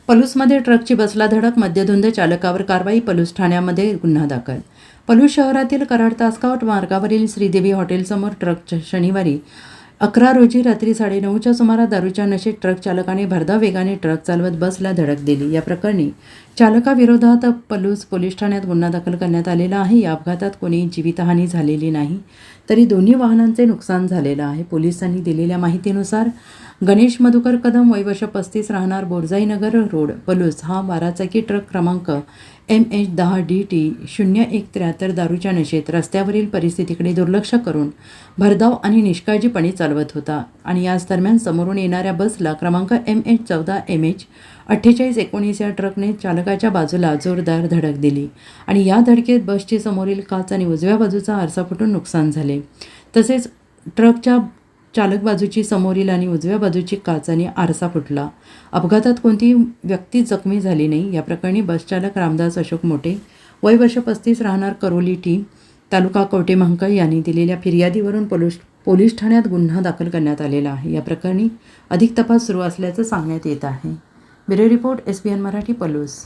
पलूसमध्ये ट्रकची बसला धडक, मद्यधुंद चालकावर कारवाई, पलूस ठाण्यामध्ये गुन्हा दाखल. पलूस शहरातील कराड तासगाव मार्गावरील श्रीदेवी हॉटेलसमोर ट्रक शनिवारी 11 रोजी रात्री 9:30च्या सुमारास दारूच्या नशेत ट्रक चालकाने भरधाव वेगाने ट्रक चालवत बसला धडक दिली. या प्रकरणी चालकाविरोधात पलूस पोलीस ठाण्यात गुन्हा दाखल करण्यात आलेला आहे. या अपघातात कोणीही जीवितहानी झालेली नाही, तरी दोन्ही वाहनांचे नुकसान झालेलं आहे. पोलिसांनी दिलेल्या माहितीनुसार गणेश मधुकर कदम, वय वर्ष 35, राहणार बोरजाईनगर रोड, पलूस, हा 12 चाकी ट्रक क्रमांक MH10DT 0173 दारूच्या नशेत रस्त्यावरील परिस्थितीकडे दुर्लक्ष करून भरधाव आणि निष्काळजीपणे चालवत होता आणि याच दरम्यान समोरून येणाऱ्या बसला क्रमांक MH14MH 4819 या ट्रकने चालकाच्या बाजूला जोरदार धडक दिली आणि या धडकेत बसची समोरील काच आणि उजव्या बाजूचा आरसा फुटून नुकसान झाले. तसेच ट्रकच्या चालक बाजूची समोरील आणि उजव्या बाजूची काच आणि आरसा फुटला. अपघातात कोणतीही व्यक्ती जखमी झाली नाही. या प्रकरणी बसचालक रामदास अशोक मोटे, वय वर्ष 35, राहणार करोली टी, तालुका कवठेमहांकाळ यांनी दिलेल्या फिर्यादीवरून पोलीस ठाण्यात गुन्हा दाखल करण्यात आलेला आहे. या प्रकरणी अधिक तपास सुरू असल्याचं सांगण्यात येत आहे. Bureau report, SBN Marathi, Palus.